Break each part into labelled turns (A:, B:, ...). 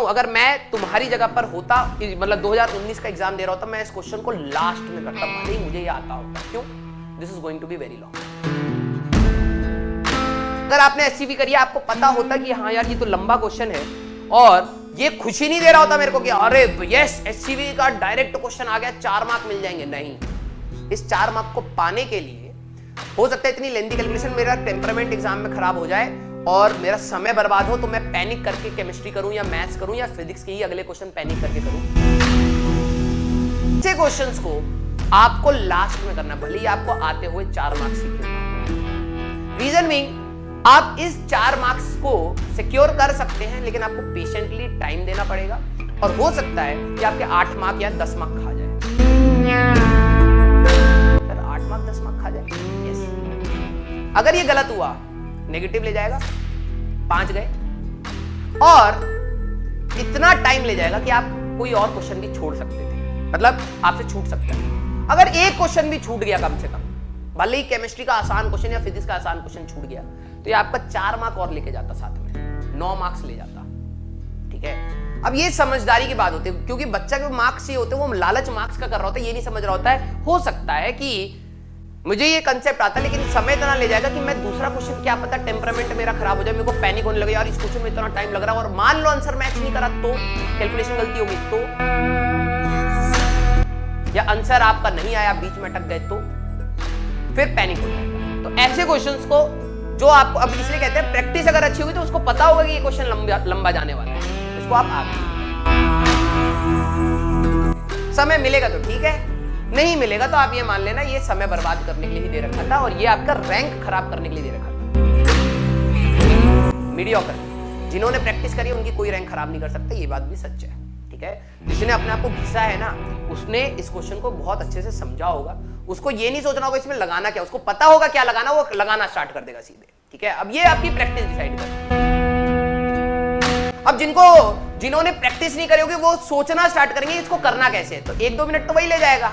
A: हूं, अगर मैं तुम्हारी जगह पर होता, मतलब 2019 का एग्जाम दे रहा होता, मैं इस क्वेश्चन को लास्ट में करता, भले ही मुझे ये आता होता। क्यों? This is going to be very long. अगर आपने एससीवी करी है, आपको पता होता कि हाँ यार ये तो लंबा क्वेश्चन है, और ये खुशी नहीं दे रहा होता मेरे को कि अरे यस एससीवी का डायरेक्ट क्वेश्चन आ गया, 4 मार्क मिल जाएंगे। नहीं, इस 4 मार्क को पाने के लिए हो सकता है इतनी लेंथी कैलकुलेशन, मेरा टेम्परामेंट एग्जाम में खराब हो जाए और मेरा समय बर्बाद हो, तो मैं पैनिक करके केमिस्ट्री करूं या मैथ्स करूं या फिजिक्स के ही अगले क्वेश्चन पैनिक करके करूं। ऐसे क्वेश्चंस को आपको लास्ट में करना, भले ही आपको आते हुए 4 मार्क्स सिक्योर। रीजन मीनिंग, आप इस 4 मार्क्स को सिक्योर कर सकते हैं, लेकिन आपको पेशेंटली टाइम देना पड़ेगा, और हो सकता है कि आपके 8 मार्क या 10 मार्क खा जाए। 8 मार्क 10 मार्क खा जाए, यस। अगर ये गलत हुआ, नेगेटिव ले जाएगा, 5 गए, और इतना टाइम ले जाएगा कि आप कोई और क्वेश्चन भी छोड़ सकते थे, मतलब आपसे छूट सकता है। अगर एक क्वेश्चन भी छूट गया कम से कम, भले ही केमिस्ट्री का आसान क्वेश्चन या फिजिक्स का आसान क्वेश्चन छूट गया, तो ये आपका 4 मार्क और लेके जाता, साथ में 9 मार्क्स ले जाता। ठीक है, अब ये समझदारी की बात होती है, क्योंकि बच्चा के मार्क्स ये होते हैं, वो लालच मार्क्स का कर रहा होता है, ये नहीं समझ रहा होता है। हो सकता है कि मुझे ये कंसेप्ट आता है, लेकिन समय इतना ले जाएगा कि मैं दूसरा क्वेश्चन, क्या पता टेम्परामेंट मेरा खराब हो जाए, मेरे को पैनिक होने लगे, यार इस क्वेश्चन में इतना टाइम लग रहा है, और मान लो आंसर मैच नहीं करा तो, कैलकुलेशन गलती होगी तो, या आंसर आपका नहीं आया, बीच में अटक गए तो, फिर पैनिक हो जाएगा। तो ऐसे क्वेश्चंस को जो आपको, अब इसलिए कहते हैं प्रैक्टिस अगर अच्छी होगी तो उसको पता होगा कि ये क्वेश्चन लंबा जाने वाला है, इसको आप आगे, समय मिलेगा तो ठीक है, नहीं मिलेगा तो आप ये मान लेना ये समय बर्बाद करने के लिए ही दे रखा था, और ये आपका रैंक खराब करने के लिए दे रखा था। मीडियोकर, जिन्होंने प्रैक्टिस करी उनकी कोई रैंक खराब नहीं कर सकता, ये बात भी सच है। ठीक है, जिसने अपने आप को घिसा है ना, उसने इस क्वेश्चन को बहुत अच्छे से समझा होगा, उसको ये नहीं सोचना होगा इसमें लगाना क्या, उसको पता होगा क्या लगाना, वो लगाना स्टार्ट कर देगा सीधे। ठीक है, अब ये आपकी प्रैक्टिस डिसाइड कर। अब जिन्होंने प्रैक्टिस नहीं करी होगी वो सोचना स्टार्ट करेंगे इसको करना कैसे है, तो 1-2 मिनट तो वही ले जाएगा।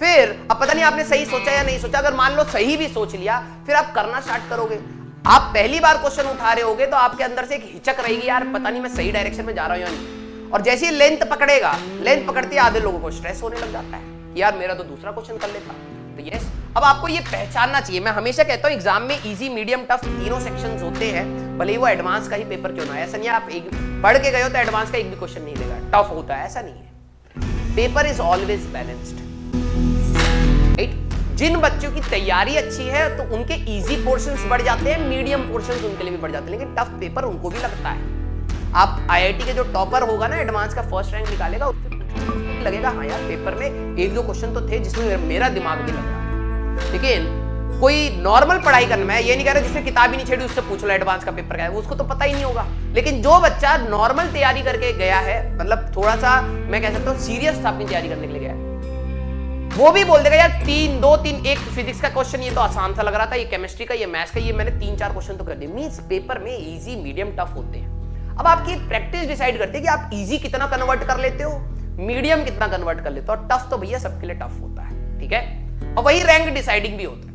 A: फिर अब पता नहीं आपने सही सोचा या नहीं सोचा, अगर मान लो सही भी सोच लिया, फिर आप करना स्टार्ट करोगे। आप पहली बार क्वेश्चन उठा रहे होगे तो आपके अंदर से एक हिचक रहेगी, यार पता नहीं मैं सही डायरेक्शन में जा रहा हूं या नहीं, और जैसे ही लेंथ पकड़ेगा, लेंथ पकड़ते आधे लोगों को स्ट्रेस होने लग जाता है, यार मेरा तो दूसरा क्वेश्चन कर लेता। तो यस, अब आपको ये पहचानना चाहिए। मैं हमेशा कहता हूं एग्जाम में इजी, मीडियम, टफ तीनों सेक्शंस होते हैं, भले ही वो एडवांस का ही पेपर क्यों ना है। ऐसा नहीं है आप एक पढ़ के गए हो तो एडवांस का एक भी क्वेश्चन नहीं देगा, टफ होता है, ऐसा नहीं है। Paper is always balanced, right. जिन बच्चों की तैयारी अच्छी है तो उनके इजी पोर्शंस बढ़ जाते हैं, मीडियम पोर्शंस उनके लिए भी बढ़ जाते हैं, लेकिन टफ पेपर उनको भी लगता है। आप आईआईटी के जो टॉपर होगा ना, एडवांस का फर्स्ट रैंक निकालेगा, उससे लगेगा हाँ यार पेपर में 1-2 क्वेश्चन तो थे जिसमें मेरा दिमाग भी लगा। लेकिन कोई नॉर्मल पढ़ाई करना, मैं ये नहीं कह रहा जिसने किताब ही नहीं छेड़ी उससे पूछ लो एडवांस का पेपर क्या है, उसको तो पता ही नहीं होगा। लेकिन जो बच्चा नॉर्मल तैयारी करके गया है, मतलब थोड़ा सा मैं कह सकता हूँ सीरियस था अपनी तैयारी करने के लिए गया है, वो भी बोल देगा यार 3-2-3 एक फिजिक्स का क्वेश्चन ये तो आसान सा लग रहा था, ये केमिस्ट्री का, ये मैथ्स का, ये मैंने 3-4 क्वेश्चन तो कर दिए। मींस पेपर में इजी, मीडियम, टफ होते हैं। अब आपकी प्रैक्टिस डिसाइड करती है कि आप इजी कितना कन्वर्ट कर लेते हो, मीडियम कितना कन्वर्ट कर लेते हो, और टफ तो भैया सबके लिए टफ होता है। ठीक है, और वही रैंक डिसाइडिंग भी होता है।